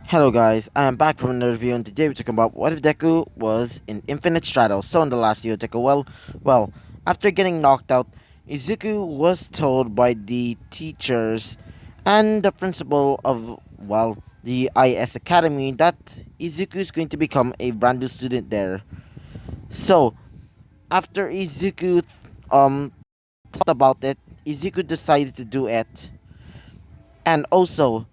Hello guys, I am back from another review and today we're talking about what if Deku was in Infinite Stratos. So in the last video, Deku, after getting knocked out, Izuku was told by the teachers and the principal of, the IS Academy that Izuku is going to become a brand new student there. So, after Izuku, thought about it, Izuku decided to do it. And also,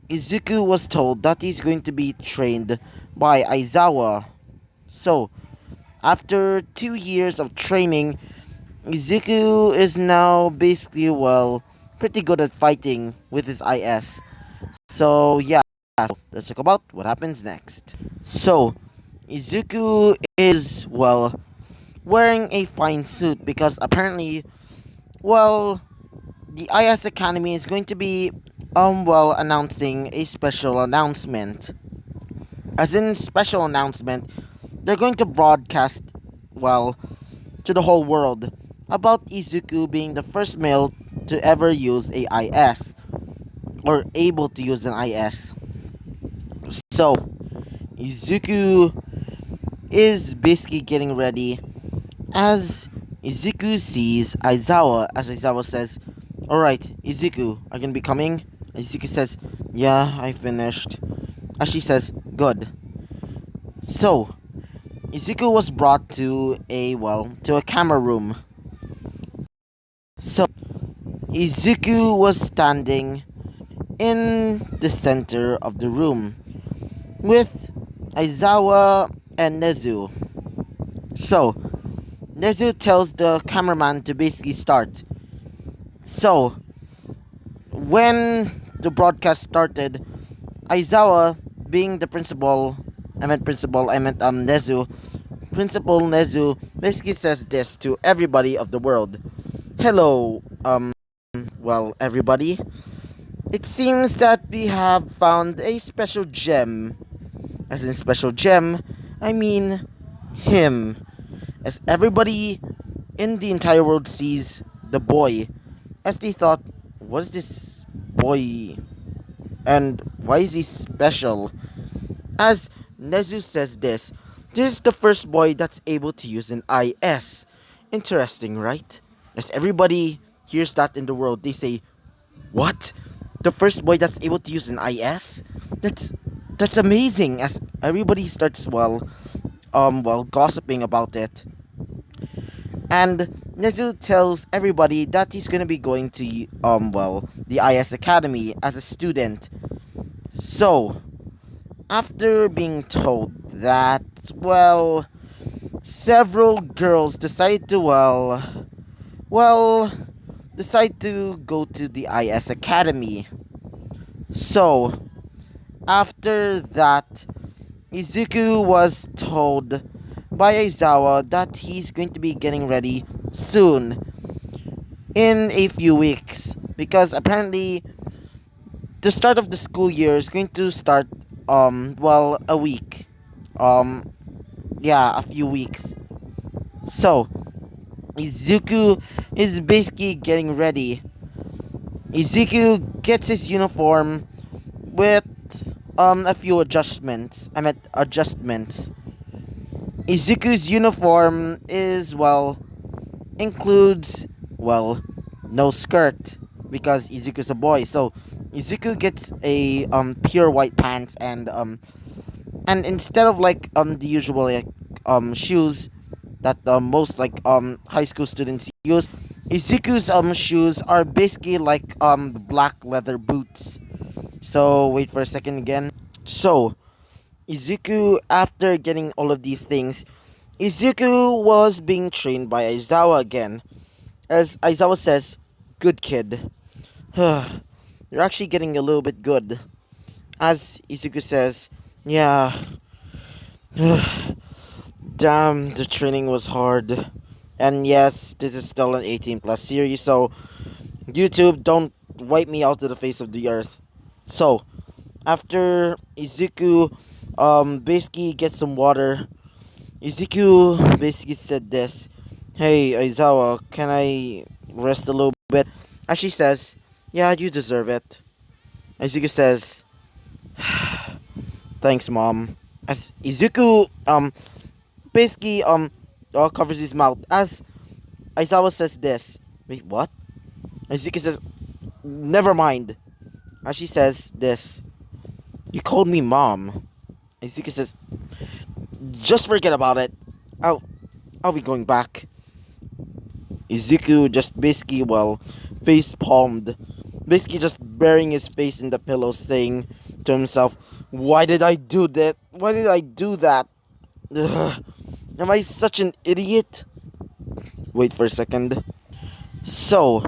Izuku was told that he's going to be trained by Aizawa. So, after 2 years of training, Izuku is now basically, pretty good at fighting with his IS. So, yeah, let's talk about what happens next. So, Izuku is, wearing a fine suit because apparently, well, the IS Academy is going to be announcing a special announcement. As in special announcement, they're going to broadcast to the whole world about Izuku being the first male to ever use a IS or able to use an IS. So, Izuku is basically getting ready as Izuku sees Aizawa, as Aizawa says, "Alright, Izuku, are you gonna be coming?" Izuku says, "Yeah, I finished." As she says, "Good." So, Izuku was brought to a camera room. So, Izuku was standing in the center of the room with Aizawa and Nezu. So, Nezu tells the cameraman to basically start. So, when the broadcast started, Aizawa, being the Nezu, Principal Nezu basically says this to everybody of the world. Hello, everybody. It seems that we have found a special gem. As in special gem, I mean him. As everybody in the entire world sees the boy, as they thought, what is this boy? And why is he special? As Nezu says this is the first boy that's able to use an IS. Interesting, right? As everybody hears that in the world, they say, "What? The first boy that's able to use an IS? That's amazing." As everybody starts gossiping about it. And Nezu tells everybody that he's gonna be going to the IS Academy as a student. So, after being told that, several girls decide to decide to go to the IS Academy. So, after that, Izuku was told by Aizawa that he's going to be getting ready soon, in a few weeks, because apparently the start of the school year is going to start a week. Um a few weeks. So, Izuku is basically getting ready. Izuku gets his uniform with a few adjustments. Adjustments. Izuku's uniform is includes no skirt because Izuku's a boy. So Izuku gets a pure white pants and instead of the usual shoes that most high school students use, Izuku's shoes are basically black leather boots. So wait for a second again. So Izuku, after getting all of these things, Izuku was being trained by Aizawa again. As Aizawa says, "Good kid." You're actually getting a little bit good. As Izuku says, "Yeah, damn, the training was hard." And yes, this is still an 18 plus series, so YouTube, don't wipe me out to the face of the earth. So, after Izuku basically gets some water, Izuku basically said this, "Hey, Aizawa, can I rest a little bit?" As she says, "Yeah, you deserve it." Izuku says, Thanks, mom. As Izuku basically covers his mouth as Aizawa says this. Wait, what? Izuku says, never mind. As she says this, you called me mom. Izuku says, just forget about it. I'll I'll be going back. Izuku just basically face palmed, basically just burying his face in the pillow, saying to himself, "Why did I do that? Why did I do that? Ugh. Am I such an idiot?" Wait for a second. So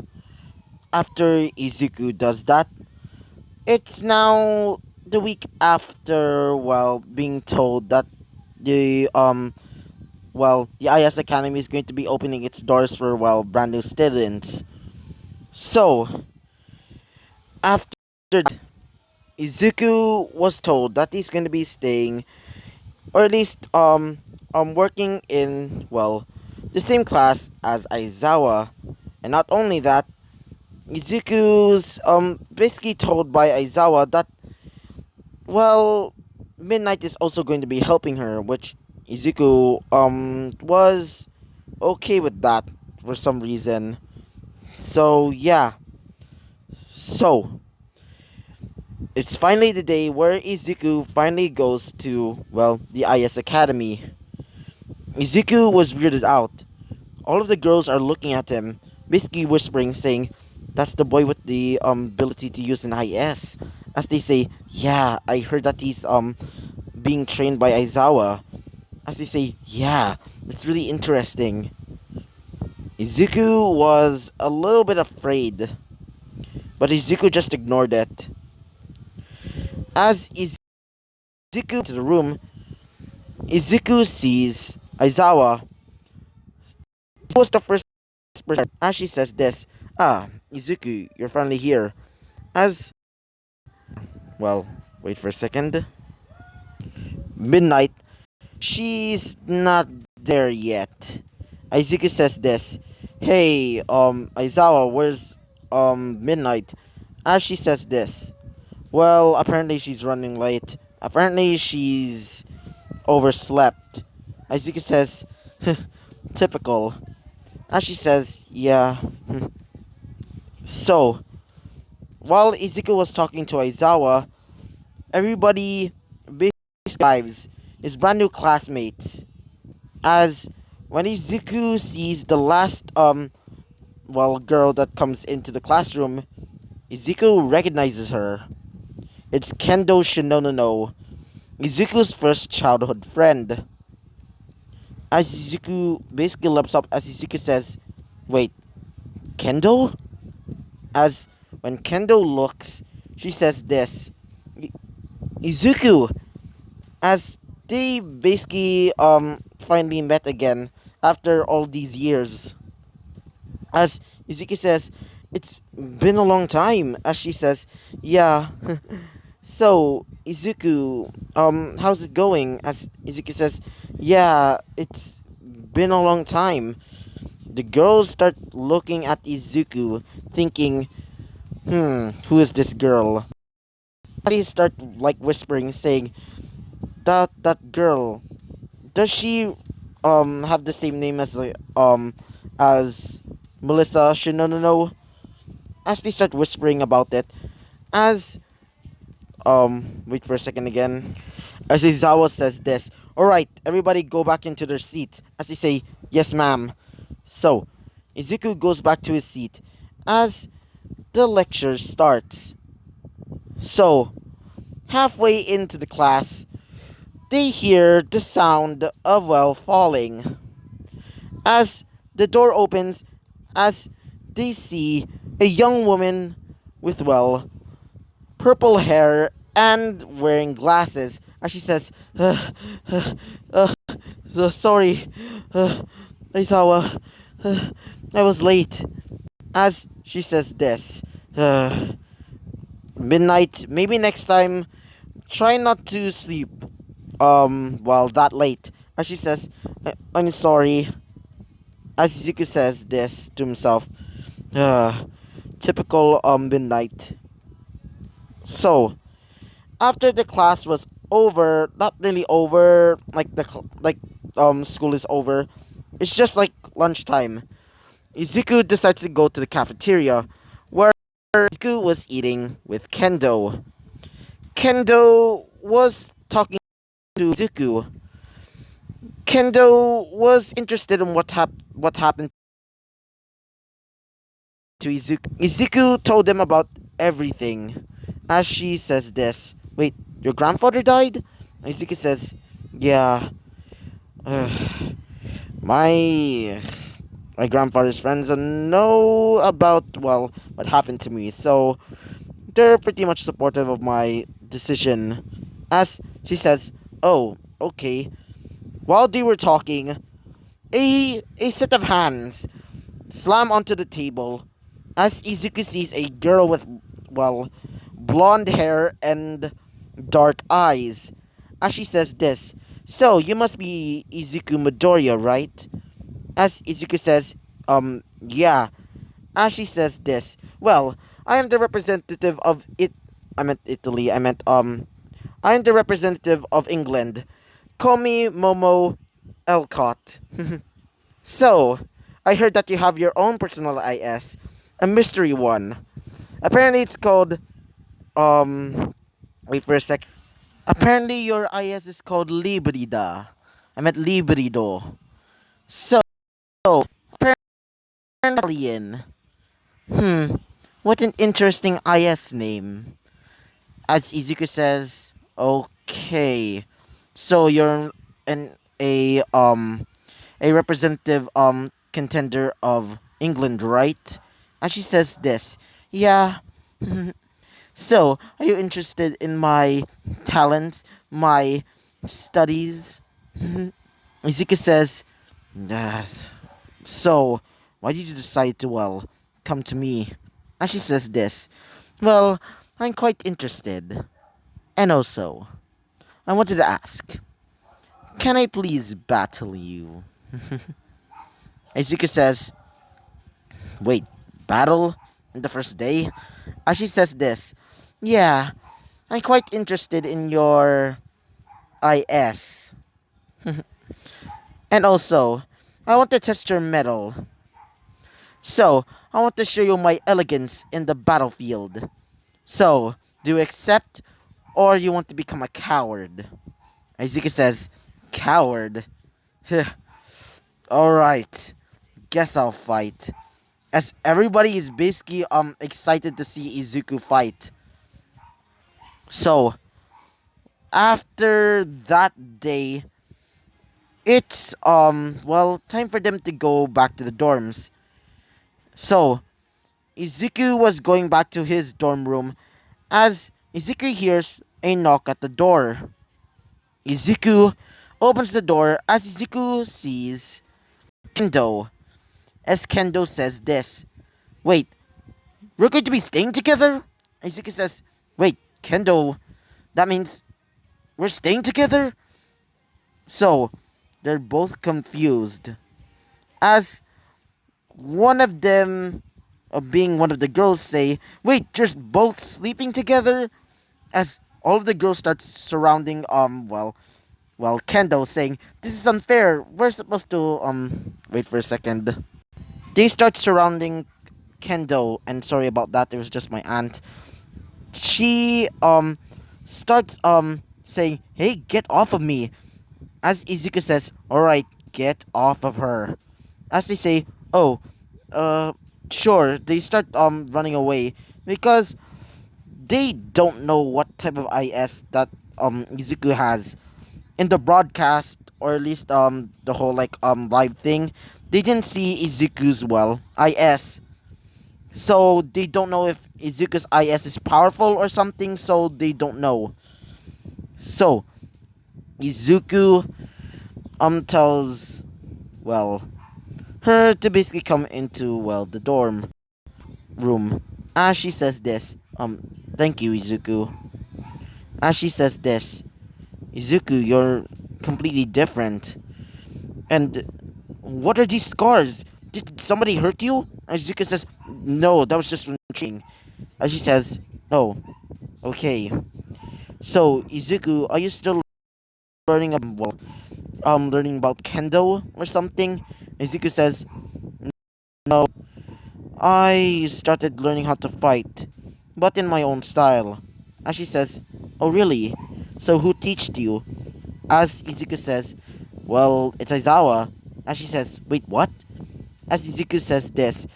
after Izuku does that, it's now the week after, being told that the the IS Academy is going to be opening its doors for brand new students. So after that, Izuku was told that he's going to be staying, or at least working in the same class as Aizawa, and not only that, Izuku's basically told by Aizawa that Midnight is also going to be helping her, which Izuku was okay with that for some reason. So yeah. So it's finally the day where Izuku finally goes to the IS Academy. Izuku was weirded out. All of the girls are looking at him, basically whispering, saying, "That's the boy with the ability to use an IS." As they say, "Yeah, I heard that he's being trained by Aizawa." As they say, "Yeah, that's really interesting." Izuku was a little bit afraid, but Izuku just ignored it. As Izuku to the room, Izuku sees Aizawa. This was the first person. As she says this, "Ah, Izuku, you're finally here." As well, wait for a second. Midnight, she's not there yet. Izuku says this. "Hey, Aizawa, where's Midnight?" As she says this. Well, apparently she's running late. Apparently she's overslept. Izuku says, typical. As she says, yeah. So, while Izuku was talking to Aizawa, everybody basically describes his brand new classmates. As when Izuku sees the last girl that comes into the classroom, Izuku recognizes her. It's Kendo Shinonono, Izuku's first childhood friend. As Izuku basically leaps up as Izuku says, "Wait, Kendo?" As when Kendo looks, she says this, "Izuku!" As they basically finally met again after all these years. As Izuku says, "It's been a long time." As she says, "Yeah." So, Izuku, how's it going? As Izuku says, "Yeah, it's been a long time." The girls start looking at Izuku, thinking, who is this girl? They start whispering, saying, that girl, does she have the same name as Melissa Shinonono?" As they start whispering about it, as wait for a second again. As Izawa says this, "Alright, everybody go back into their seat." As they say, "Yes, ma'am." So, Izuku goes back to his seat as the lecture starts. So, halfway into the class, they hear the sound of falling. As the door opens, as they see a young woman with purple hair and wearing glasses, as she says, uh, sorry, Aizawa, I was late." As she says this, uh, "Midnight, maybe next time, try not to sleep, that late." As she says, I'm sorry." As Izuku says this to himself, uh, typical, Midnight. So, after the class was over, not really over, like school is over. It's just like lunchtime. Izuku decides to go to the cafeteria, where Izuku was eating with Kendo. Kendo was talking to Izuku. Kendo was interested in what happened to Izuku. Izuku told him about everything. As she says this, wait, your grandfather died? Izuku says, yeah, my my grandfather's friends know about, well, what happened to me, so they're pretty much supportive of my decision. As she says, oh, okay. While they were talking, a set of hands slam onto the table as Izuku sees a girl with, well, blonde hair and dark eyes. As she says this, so you must be Izuku Midoriya, right? As Izuku says, yeah. As she says this, well, I am the representative of it. I meant Italy. I am the representative of England. Call me Momo Elcott. So, I heard that you have your own personal IS, a mystery one. Apparently, it's called, um, wait for a sec. Apparently, your IS is called Librida. I meant Librido. So, apparently, alien. What an interesting IS name. As Izuku says, okay. So, you're an, a representative contender of England, right? And she says this. Yeah. So, are you interested in my talents, my studies? Izuka says, that. So, why did you decide to, well, come to me? And she says this. Well, I'm quite interested. And also, I wanted to ask, can I please battle you? Izuka says, wait, battle in the first day? As she says this, yeah, I'm quite interested in your IS. And also, I want to test your metal. So, I want to show you my elegance in the battlefield. So, do you accept or you want to become a coward? Izuka says, coward? Alright, guess I'll fight. As everybody is basically excited to see Izuku fight. So, after that day, it's well, time for them to go back to the dorms. So, Izuku was going back to his dorm room as Izuku hears a knock at the door. Izuku opens the door as Izuku sees Kendo. As Kendo says this, wait, we're going to be staying together? Izuku says, wait, Kendo, that means we're staying together? So, they're both confused. As one of them, being one of the girls, say, wait, you're both sleeping together? As all of the girls start surrounding, Kendo, saying, this is unfair. We're supposed to, wait for a second. They start surrounding Kendo, and sorry about that, it was just my aunt. She, starts, saying, hey, get off of me. As Izuku says, alright, get off of her. As they say, oh, uh, sure, they start, running away because they don't know what type of IS that, Izuku has. In the broadcast, or at least, the whole, like, live thing, they didn't see Izuku's, well, IS. So, they don't know if Izuku's IS is powerful or something, so they don't know. So, Izuku, tells, well, her to basically come into, well, the dorm room. As she says this, thank you, Izuku. As she says this, Izuku, you're completely different. And what are these scars? Did somebody hurt you? As Izuku says, no, that was just from training. As she says, oh, okay. So, Izuku, are you still learning learning about kendo or something? Izuku says, "No, I started learning how to fight, but in my own style." As she says, "Oh really? So who taught you?" As Izuku says, "Well, it's Aizawa." As she says, "Wait, what?" As Izuku says this,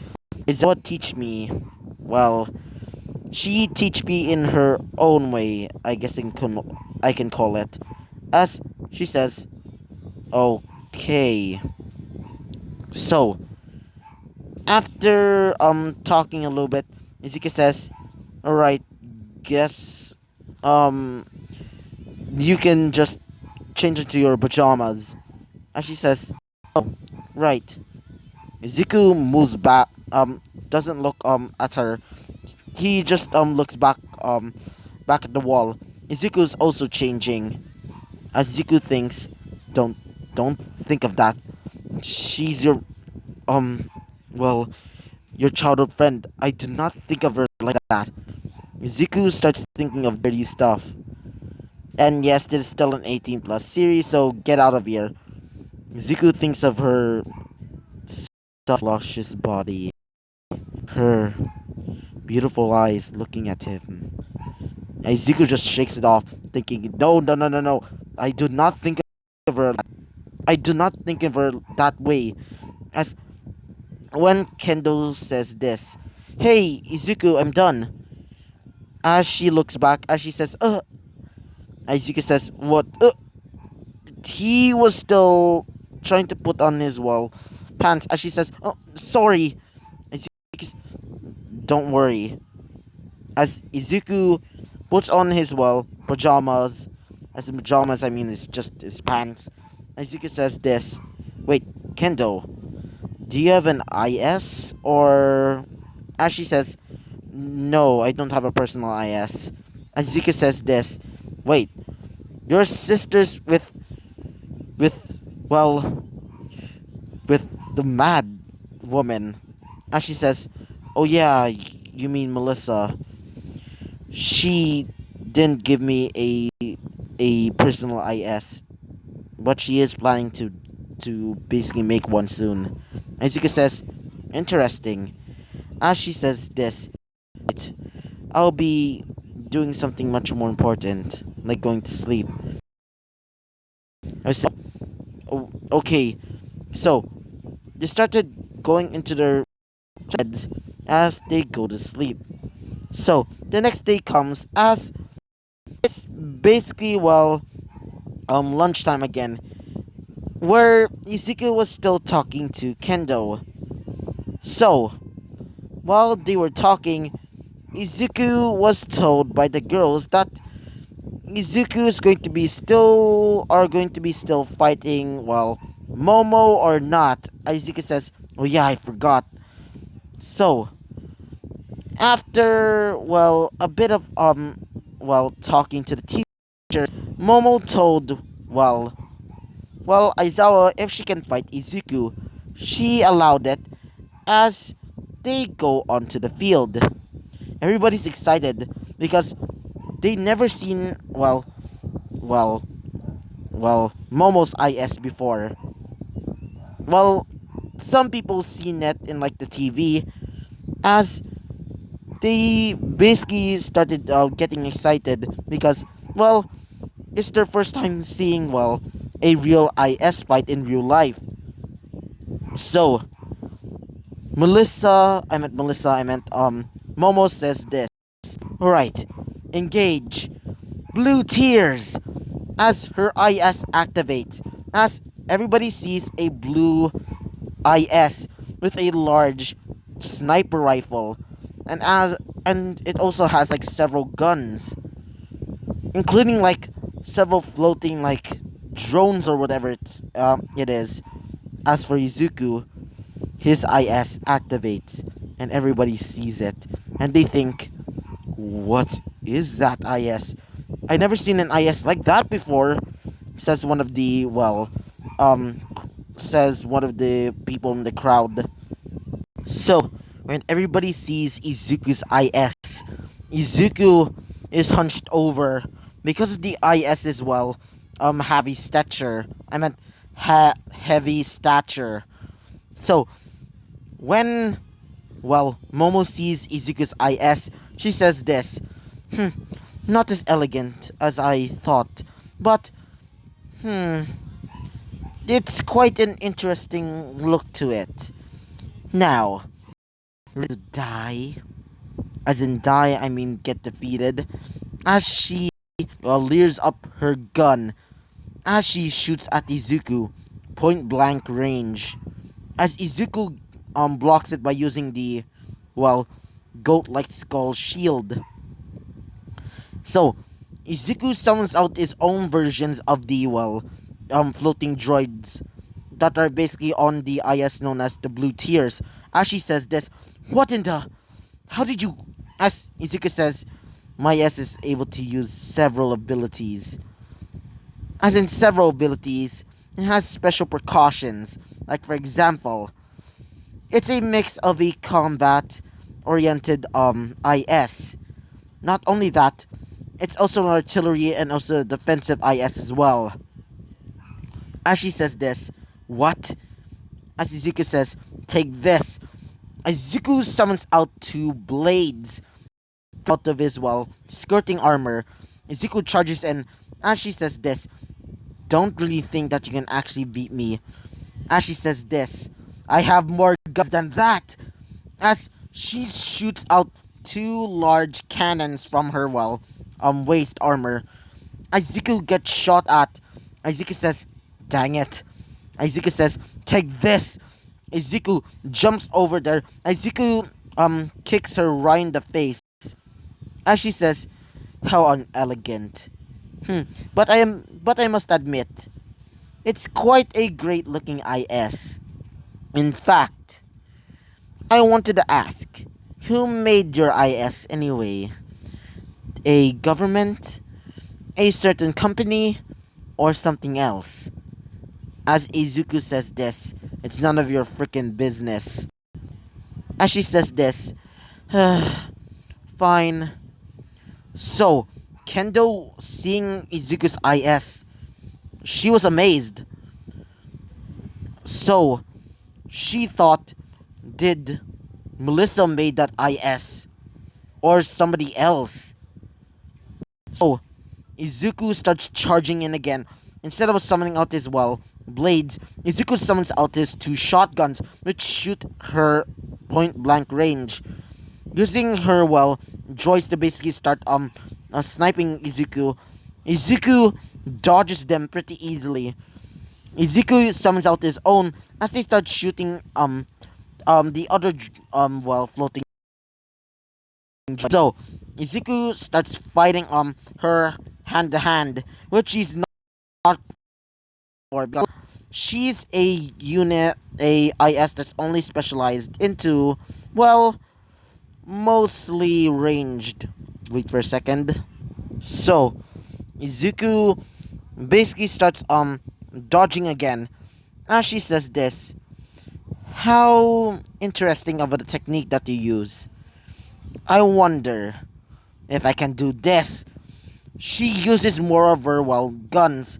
"Aizawa teach me. Well, she teach me in her own way, I guess I can call it." As she says, "Okay." So, after talking a little bit, Izuku says, "Alright, guess um you can just change into your pajamas." And she says, "Oh, right." Izuku moves back, doesn't look at her. He just looks back at the wall. Izuku's also changing. As Izuku thinks, don't don't think of that. She's your um well your childhood friend. I do not think of her like that. Izuku starts thinking of dirty stuff. And yes, this is still an 18 plus series, so get out of here. Izuku thinks of her soft, luscious body, her beautiful eyes looking at him. Izuku just shakes it off, thinking, no, no, no, no, no. I do not think of her. I do not think of her that way. As when Kendo says this, "Hey, Izuku, I'm done." As she looks back, as she says, Izuku says, "What? He was still trying to put on his pants." As she says, "Oh, sorry." Izuku says, "Don't worry." As Izuku puts on his pajamas, as in pajamas I mean it's just his pants. Izuku says this, "Wait, Kendo, do you have an IS or?" As she says, "No, I don't have a personal IS." Izuku says this, "Wait, your sister's with well with the mad woman." And she says, "Oh yeah, you mean Melissa. She didn't give me a personal IS, but she is planning to basically make one soon." Izuka says, "Interesting." As she says this, "I'll be doing something much more important, like going to sleep." I said, "Oh, okay." So they started going into their beds as they go to sleep. So the next day comes as it's basically lunchtime again, where Izuku was still talking to Kendo. So while they were talking, Izuku was told by the girls that Izuku is going to be still fighting Momo or not. Izuku says, "Oh yeah, I forgot." So after a bit of talking to the teachers, Momo told Aizawa if she can fight Izuku. She allowed it as they go onto the field. Everybody's excited because they never seen well Momo's IS before. Well, some people seen it in like the TV as they basically started getting excited because well it's their first time seeing a real IS fight in real life. So I meant Momo says this. "Alright, engage. Blue tears." As her IS activates, as everybody sees a blue IS with a large sniper rifle, and it also has like several guns, including like several floating like drones or whatever it is. As for Izuku, his IS activates, and everybody sees it, and they think, "What is that IS? I never seen an IS like that before," says one of the um, says one of the people in the crowd. So when everybody sees Izuku's IS, Izuku is hunched over because of the IS as well, heavy stature. I meant heavy stature. So when Momo sees Izuku's IS, she says this. Hmm, not as elegant as I thought, but it's quite an interesting look to it. Now, ready to die? As in die, I mean get defeated. As she leers up her gun, as she shoots at Izuku, point blank range. As Izuku blocks it by using the, well, goat-like skull shield. So, Izuku summons out his own versions of the, floating droids that are basically on the IS known as the Blue Tears. As she says this, what in the... How did you... As Izuku says, my S is able to use several abilities. As in several abilities, it has special precautions. Like for example, it's a mix of a combat-oriented IS. Not only that, it's also an artillery and also a defensive IS as well. As she says this, what? As Izuku says, take this. Izuku summons out two blades out of his, skirting armor. Izuku charges in. As she says this, don't really think that you can actually beat me. As she says this, I have more guns than that. As she shoots out two large cannons from her, waist armor. Izuku gets shot at. Izuku says, dang it. Izuku says, take this. Izuku jumps over there. Izuku, kicks her right in the face. As she says, how unelegant. But I must admit, it's quite a great looking IS. In fact, I wanted to ask, who made your IS anyway? A government? A certain company? Or something else? As Izuku says this, it's none of your freaking business. As she says this, fine. So, Kendo seeing Izuku's IS, she was amazed. So, she thought, did Melissa made that IS or somebody else? So, Izuku starts charging in again. Instead of summoning out his, blades, Izuku summons out his two shotguns, which shoot her point blank range. Using her, droids to basically start, sniping Izuku. Izuku dodges them pretty easily. Izuku summons out his own as they start shooting, the other, floating. So, Izuku starts fighting, her hand to hand, which she's not for because she's a unit, a IS that's only specialized into, mostly ranged. Wait for a second. So, Izuku basically starts, dodging again. As she says this, how interesting of a technique that you use. I wonder if I can do this. She uses more of her, guns.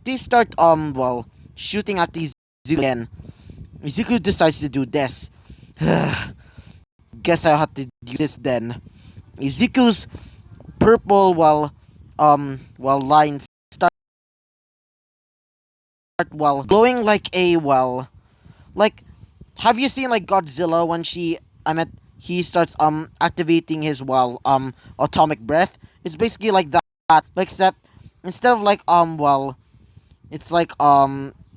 They start, shooting at these again. Izuku decides to do this. Guess I'll have to use this then. Izuku's purple, lines start, glowing like a, like, have you seen, like, Godzilla when he starts, activating his, atomic breath? It's basically like that, except, instead of, like, it's like,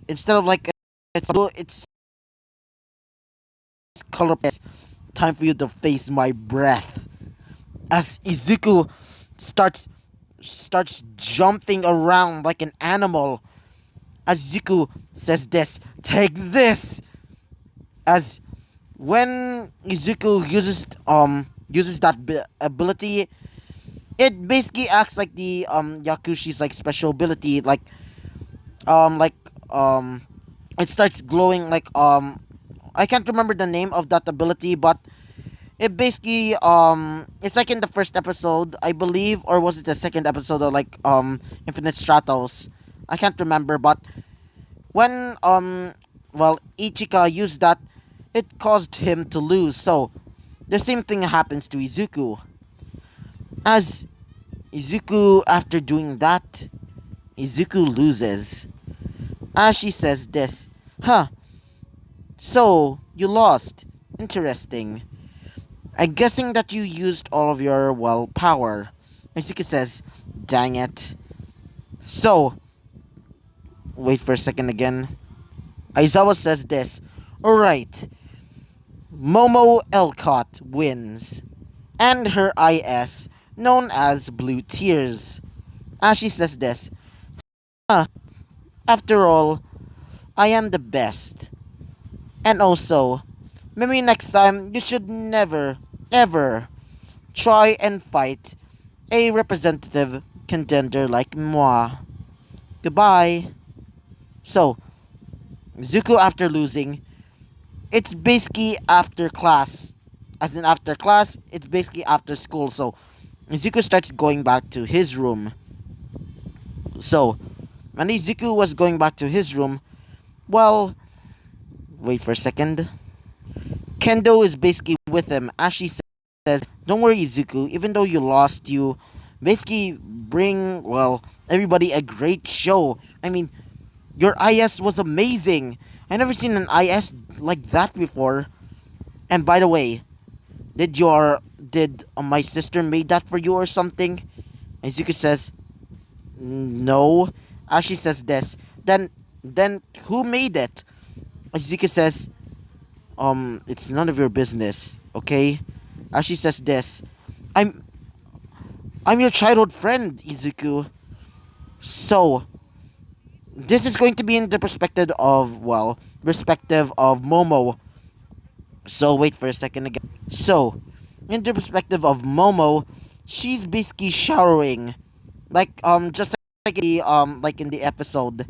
instead of, like, it's color. Time for you to face my breath. As Izuku starts jumping around like an animal. As Izuku says this, take this. As when Izuku uses that ability, it basically acts like the Yakushi's like special ability, um like um it starts glowing like I can't remember the name of that ability, but it basically it's like in the first episode, I believe, or was it the second episode of like Infinite Stratos? I can't remember, but when Ichika used that, it caused him to lose. So the same thing happens to Izuku. As Izuku, after doing that, Izuku loses. As she says this, huh, so you lost. Interesting. I'm guessing that you used all of your, well, power. Izuku says, dang it. So, wait for a second again. Aizawa says this, alright, Momo Elcott wins. And her IS, known as Blue Tears. As she says this, huh, after all, I am the best. And also, maybe next time you should never, ever try and fight a representative contender like moi. Goodbye. So, Zuko after losing, it's basically after class. As in after class, it's basically after school. So, Zuko starts going back to his room. So, when Zuko was going back to his room, well, wait for a second. Kendo is basically with him as she says, don't worry, Izuku, even though you lost, you basically bring, well, everybody a great show. I mean, your IS was amazing. I never seen an IS like that before. And by the way, did my sister made that for you or something? Izuku says, no. As she says this, then who made it? Izuku says, it's none of your business, okay? As she says this, I'm I'm your childhood friend, Izuku. So this is going to be in the perspective of, well, perspective of Momo. So wait for a second again. So, in the perspective of Momo, she's basically showering. Just like in the episode.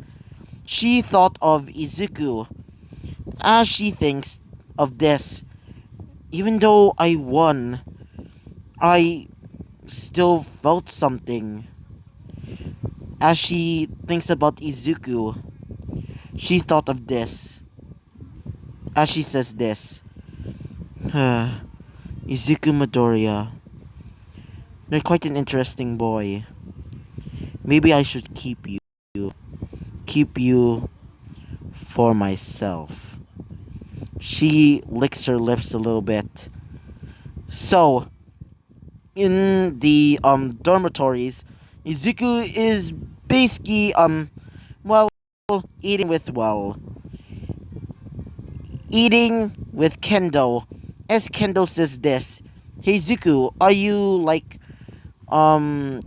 She thought of Izuku as she thinks of this. Even though I won, I still felt something. As she thinks about Izuku, she thought of this. As she says this, Izuku Midoriya, you're quite an interesting boy. Maybe I should keep you for myself. She licks her lips a little bit. So, in the dormitories, Izuku is basically well eating with Kendo. As Kendo says this, hey Zuku, are you like um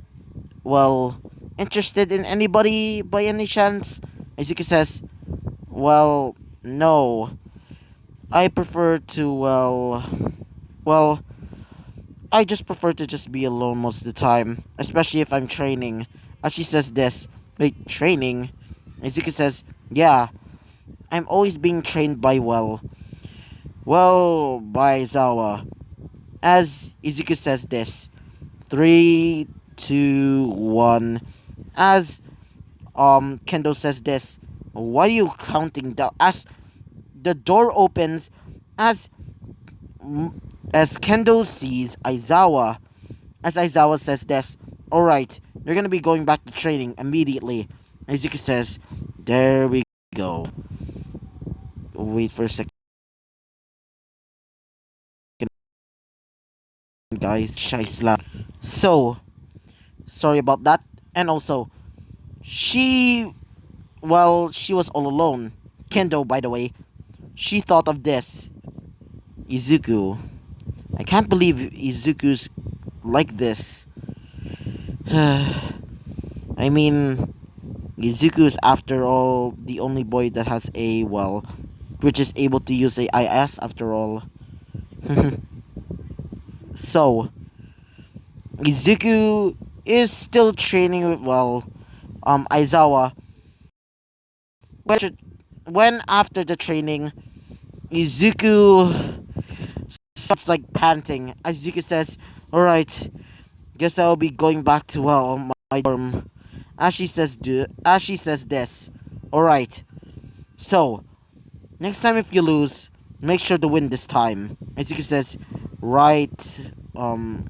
well interested in anybody by any chance? Izuku says, well, no. I prefer to well I just prefer to just be alone most of the time, especially if I'm training. As she says this, wait, training? Izuku says, yeah, I'm always being trained by by Zawa. As Izuku says this, three, two, one. As Kendo says this, why are you counting down? As the door opens, as as Kendo sees Aizawa, as Aizawa says this, alright, you're gonna be going back to training immediately. Izuku says, there we go. Wait for a second, guys. Shy slap. So, sorry about that. And also, she, she was all alone. Kendo, by the way, she thought of this. Izuku. I can't believe Izuku's like this. I mean, Izuku is after all the only boy that has which is able to use a IS after all. So, Izuku is still training with, Aizawa. When, when after the training, Izuku like panting. As Yuki says, "Alright, guess I'll be going back to my dorm." As she says this. Alright, so next time if you lose, make sure to win this time. As Yuki says, right, mom.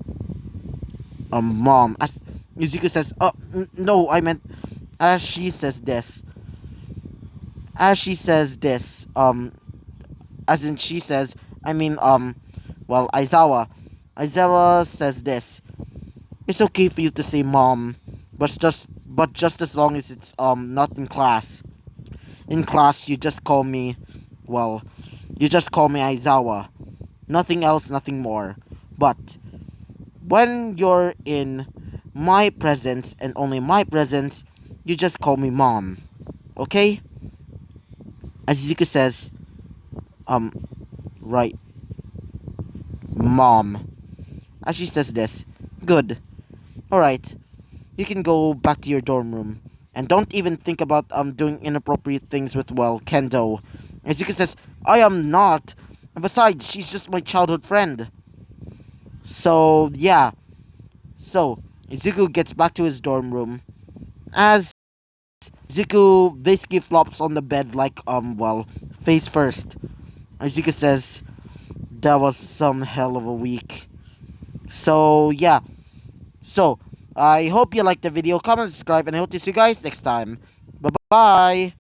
As Yuzuka says, "Oh, no, I meant," as she says this, as she says this, as in she says, I mean, Aizawa says this. It's okay for you to say mom, but just as long as it's not in class. In class, you just call me, well, you just call me Aizawa. Nothing else, nothing more. But when you're in my presence and only my presence, you just call me mom. Okay? As Izuku says, um, right, mom. As she says this, good. Alright, you can go back to your dorm room. And don't even think about doing inappropriate things with, well, Kendo. As Izuku says, I am not. And besides, she's just my childhood friend. So, yeah. So, Izuku gets back to his dorm room. As Zuko basically flops on the bed like face first. Zuko says that was some hell of a week. So yeah. So I hope you liked the video. Comment, subscribe, and I hope to see you guys next time. Bye bye.